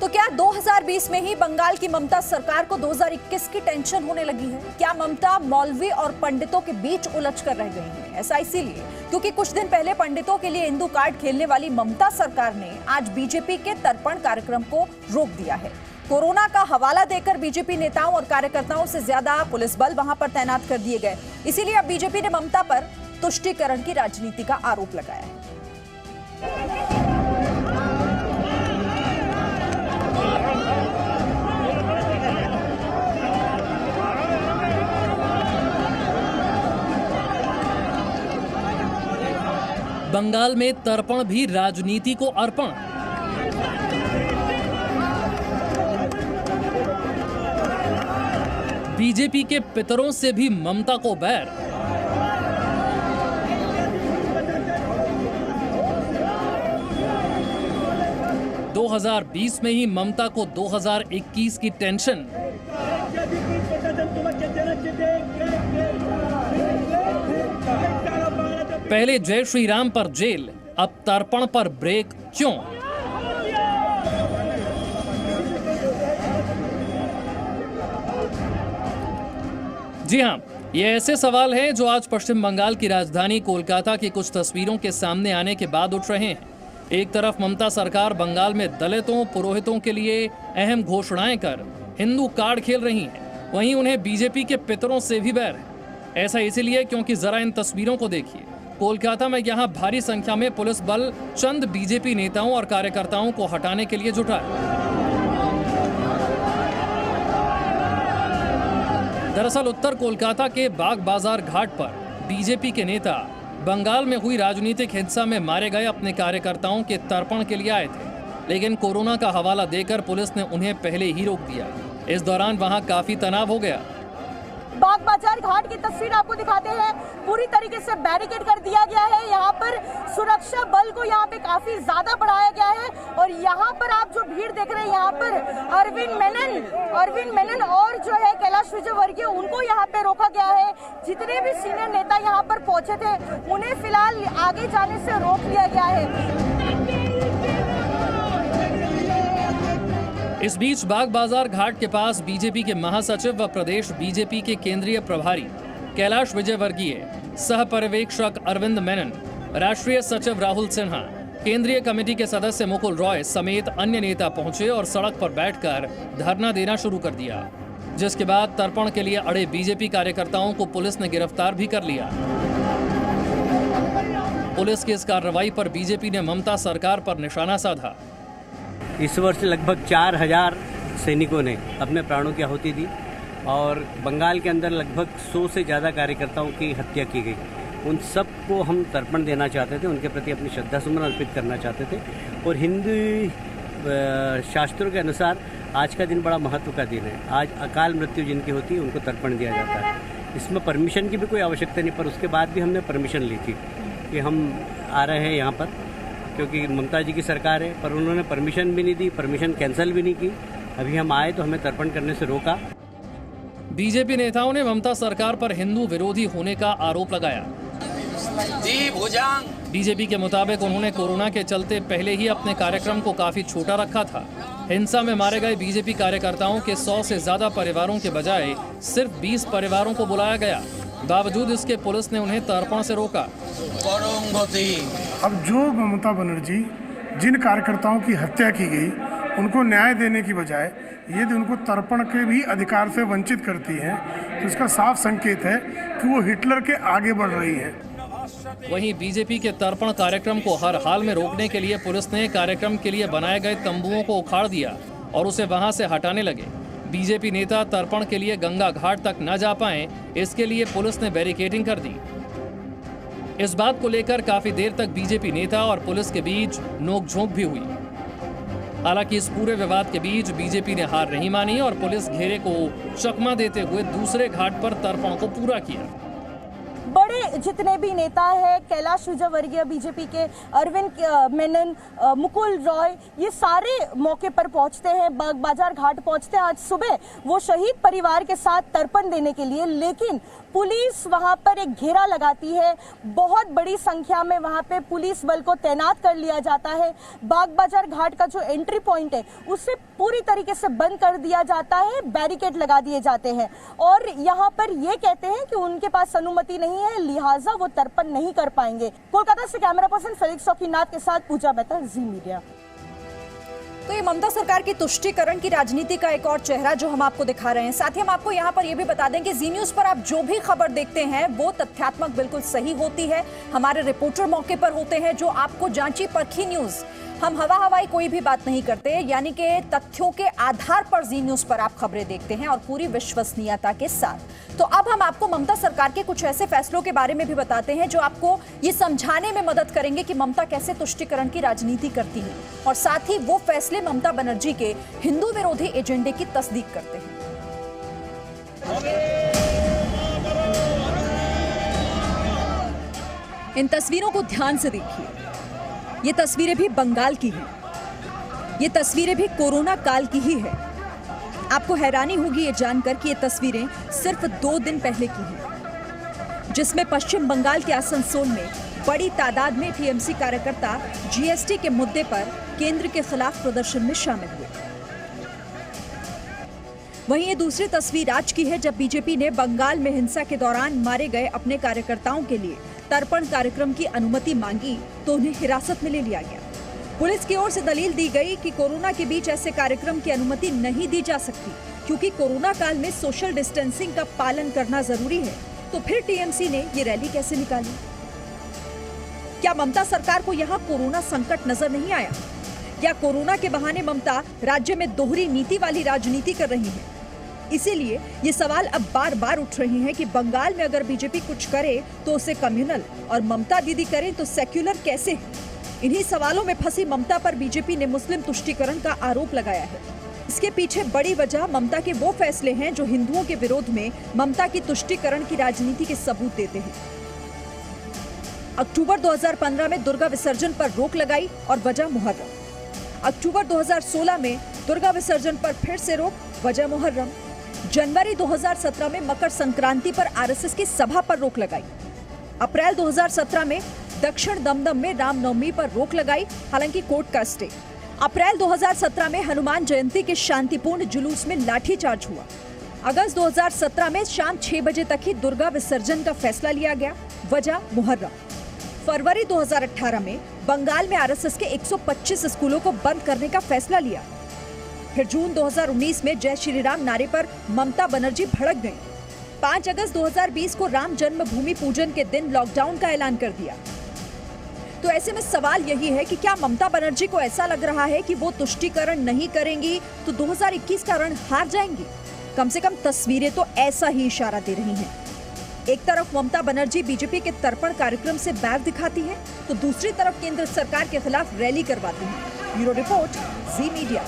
तो क्या 2020 में ही बंगाल की ममता सरकार को 2021 की टेंशन होने लगी है? क्या ममता मौलवी और पंडितों के बीच उलझ कर रह गई है? ऐसा इसीलिए क्योंकि कुछ दिन पहले पंडितों के लिए हिंदू कार्ड खेलने वाली ममता सरकार ने आज बीजेपी के तर्पण कार्यक्रम को रोक दिया है। कोरोना का हवाला देकर बीजेपी नेताओं और कार्यकर्ताओं से ज्यादा पुलिस बल वहां पर तैनात कर दिए गए। इसीलिए अब बीजेपी ने ममता पर तुष्टीकरण की राजनीति का आरोप लगाया है। बंगाल में तर्पण भी राजनीति को अर्पण। बीजेपी के पितरों से भी ममता को बैर। – 2020 में ही ममता को 2021 की टेंशन। पहले जय श्री राम पर जेल, अब तर्पण पर ब्रेक क्यों? जी हां, ये ऐसे सवाल हैं जो आज पश्चिम बंगाल की राजधानी कोलकाता की कुछ तस्वीरों के सामने आने के बाद उठ रहे हैं। एक तरफ ममता सरकार बंगाल में दलितों, पुरोहितों के लिए अहम घोषणाएं कर हिंदू कार्ड खेल रही है, वहीं उन्हें बीजेपी के पितरों से भी बैर है। ऐसा इसीलिए क्योंकि जरा इन तस्वीरों को देखिए। कोलकाता में यहाँ भारी संख्या में पुलिस बल चंद बीजेपी नेताओं और कार्यकर्ताओं को हटाने के लिए जुटा है। दरअसल उत्तर कोलकाता के बाग बाजार घाट पर बीजेपी के नेता बंगाल में हुई राजनीतिक हिंसा में मारे गए अपने कार्यकर्ताओं के तर्पण के लिए आए थे, लेकिन कोरोना का हवाला देकर पुलिस ने उन्हें पहले ही रोक दिया। इस दौरान वहां काफी तनाव हो गया। बाग बाजार घाट की तस्वीर आपको दिखाते हैं। पूरी तरीके से बैरिकेड कर दिया गया है। यहाँ पर सुरक्षा बल को यहाँ पे काफी ज्यादा बढ़ाया गया है और यहाँ पर आप जो भीड़ देख रहे हैं, यहाँ पर अरविंद मेनन और जो है कैलाश विजयवर्गीय, उनको यहाँ पे रोका गया है। जितने भी सीनियर नेता यहाँ पर पहुंचे थे, उन्हें फिलहाल आगे जाने से रोक लिया गया है। इस बीच बाग बाजार घाट के पास बीजेपी के महासचिव व प्रदेश बीजेपी के केंद्रीय प्रभारी कैलाश विजयवर्गीय, सह पर्यवेक्षक अरविंद मेनन, राष्ट्रीय सचिव राहुल सिन्हा, केंद्रीय कमेटी के सदस्य मुकुल रॉय समेत अन्य नेता पहुंचे और सड़क पर बैठकर धरना देना शुरू कर दिया, जिसके बाद तर्पण के लिए अड़े बीजेपी कार्यकर्ताओं को पुलिस ने गिरफ्तार भी कर लिया। पुलिस की इस कार्रवाई पर बीजेपी ने ममता सरकार पर निशाना साधा। इस वर्ष लगभग 4000 सैनिकों ने अपने प्राणों की आहुति दी और बंगाल के अंदर लगभग 100 से ज़्यादा कार्यकर्ताओं की हत्या की गई। उन सब को हम तर्पण देना चाहते थे, उनके प्रति अपनी श्रद्धा सुमन अर्पित करना चाहते थे। और हिंदू शास्त्रों के अनुसार आज का दिन बड़ा महत्व का दिन है। आज अकाल मृत्यु जिनकी होती है उनको तर्पण दिया जाता है। इसमें परमिशन की भी कोई आवश्यकता नहीं, पर उसके बाद भी हमने परमिशन ली थी कि हम आ रहे हैं यहाँ पर, क्योंकि ममता जी की सरकार है। पर उन्होंने परमिशन भी नहीं दी, परमिशन कैंसिल भी नहीं की। अभी हम आए तो हमें तर्पण करने से रोका। बीजेपी नेताओं ने ममता सरकार पर हिंदू विरोधी होने का आरोप लगाया। बीजेपी के मुताबिक उन्होंने कोरोना के चलते पहले ही अपने कार्यक्रम को काफी छोटा रखा था। हिंसा में मारे गए बीजेपी कार्यकर्ताओं के 100 से ज्यादा परिवारों के बजाय सिर्फ 20 परिवारों को बुलाया गया। बावजूद इसके पुलिस ने उन्हें तर्पण से रोका। अब जो ममता बनर्जी जिन कार्यकर्ताओं की हत्या की गई, उनको न्याय देने की बजाय यदि उनको तर्पण के भी अधिकार से वंचित करती हैं, तो इसका साफ संकेत है कि वो हिटलर के आगे बढ़ रही है। वहीं बीजेपी के तर्पण कार्यक्रम को हर हाल में रोकने के लिए पुलिस ने कार्यक्रम के लिए बनाए गए तंबुओं को उखाड़ दिया और उसे वहां से हटाने लगे। बीजेपी नेता तर्पण के लिए गंगा घाट तक न जा पाएं, इसके लिए पुलिस ने बैरिकेडिंग कर दी। इस बात को लेकर काफी देर तक बीजेपी नेता और पुलिस के बीच नोकझोंक भी हुई। हालांकि इस पूरे विवाद के बीच बीजेपी ने हार नहीं मानी और पुलिस घेरे को चकमा देते हुए दूसरे घाट पर तर्पण को पूरा किया। बड़े जितने भी नेता हैं, कैलाश विजयवर्गीय बीजेपी के, अरविंद मेनन, मुकुल रॉय, ये सारे मौके पर पहुंचते हैं, बाग बाजार घाट पहुंचते हैं आज सुबह वो शहीद परिवार के साथ तर्पण देने के लिए। लेकिन पुलिस वहां पर एक घेरा लगाती है, बहुत बड़ी संख्या में वहां पे पुलिस बल को तैनात कर लिया जाता है। बाग बाजार घाट का जो एंट्री पॉइंट है उसे पूरी तरीके से बंद कर दिया जाता है, बैरिकेड लगा दिए जाते हैं और यहाँ पर ये कहते हैं कि उनके पास अनुमति नहीं है, लिहाजा वो तर्पण नहीं कर पाएंगे। कोलकाता से कैमरा पर्सन फेलिक्स चौकीनाथ के साथ पूजा मेहता, जी मीडिया। तो ये ममता सरकार की तुष्टीकरण की राजनीति का एक और चेहरा जो हम आपको दिखा रहे हैं। साथ ही हम आपको यहाँ पर यह भी बता दें कि जी न्यूज पर आप जो भी खबर देखते हैं वो तथ्यात्मक बिल्कुल सही होती है। हमारे रिपोर्टर मौके पर होते हैं जो आपको जांची परखी न्यूज, हम हवा हवाई कोई भी बात नहीं करते, यानी कि तथ्यों के आधार पर जी न्यूज पर आप खबरें देखते हैं और पूरी विश्वसनीयता के साथ। तो अब हम आपको ममता सरकार के कुछ ऐसे फैसलों के बारे में भी बताते हैं जो आपको ये समझाने में मदद करेंगे कि ममता कैसे तुष्टीकरण की राजनीति करती है और साथ ही वो फैसले ममता बनर्जी के हिंदू विरोधी एजेंडे की तस्दीक करते हैं। इन तस्वीरों को ध्यान से देखिए, ये तस्वीरें भी बंगाल की हैं, ये तस्वीरें भी कोरोना काल की ही है। आपको हैरानी होगी ये जानकर कि ये तस्वीरें सिर्फ 2 दिन पहले की हैं, जिसमें पश्चिम बंगाल के आसनसोल में बड़ी तादाद में टीएमसी कार्यकर्ता जीएसटी के मुद्दे पर केंद्र के खिलाफ प्रदर्शन में शामिल हुए। वहीं ये दूसरी तस्वीर आज की है जब बीजेपी ने बंगाल में हिंसा के दौरान मारे गए अपने कार्यकर्ताओं के लिए तर्पण कार्यक्रम की अनुमति मांगी तो उन्हें हिरासत में ले लिया गया। पुलिस की ओर से दलील दी गई कि कोरोना के बीच ऐसे कार्यक्रम की अनुमति नहीं दी जा सकती क्योंकि कोरोना काल में सोशल डिस्टेंसिंग का पालन करना जरूरी है। तो फिर टीएमसी ने ये रैली कैसे निकाली? क्या ममता सरकार को यहाँ कोरोना संकट नजर नहीं आया? या कोरोना के बहाने ममता राज्य में दोहरी नीति वाली राजनीति कर रही है? इसीलिए ये सवाल अब बार बार उठ रहे हैं कि बंगाल में अगर बीजेपी कुछ करे तो उसे कम्युनल और ममता दीदी करें तो सेक्युलर कैसे है? इन्हीं सवालों में फंसी ममता पर बीजेपी ने मुस्लिम तुष्टीकरण का आरोप लगाया है। इसके पीछे बड़ी वजह ममता के वो फैसले हैं जो हिंदुओं के विरोध में ममता की तुष्टीकरण की राजनीति के सबूत देते हैं। अक्टूबर 2015 में दुर्गा विसर्जन पर रोक लगाई और वजह मुहर्रम। अक्टूबर 2016 में दुर्गा विसर्जन पर फिर से रोक, वजह मुहर्रम। जनवरी 2017 में मकर संक्रांति पर आरएसएस की सभा पर रोक लगाई। अप्रैल 2017 में दक्षिण दमदम में रामनवमी पर रोक लगाई, हालांकि कोर्ट का स्टे। अप्रैल 2017 में हनुमान जयंती के शांतिपूर्ण जुलूस में लाठीचार्ज हुआ। अगस्त 2017 में शाम 6 बजे तक ही दुर्गा विसर्जन का फैसला लिया गया, वजह मुहर्रम। फरवरी 2018 में बंगाल में आरएसएस के 125 स्कूलों को बंद करने का फैसला लिया। फिर जून 2019 में जय श्री राम नारे पर ममता बनर्जी भड़क गईं। 5 अगस्त 2020 को राम जन्मभूमि पूजन के दिन लॉकडाउन का ऐलान कर दिया। तो ऐसे में सवाल यही है कि क्या ममता बनर्जी को ऐसा लग रहा है कि वो तुष्टीकरण नहीं करेंगी तो 2021 का रण हार जाएंगी? कम से कम तस्वीरें तो ऐसा ही इशारा दे रही हैं। एक तरफ ममता बनर्जी बीजेपी के तर्पण कार्यक्रम से बैग दिखाती है तो दूसरी तरफ केंद्र सरकार के खिलाफ रैली करवाती है। ब्यूरो रिपोर्ट, जी मीडिया।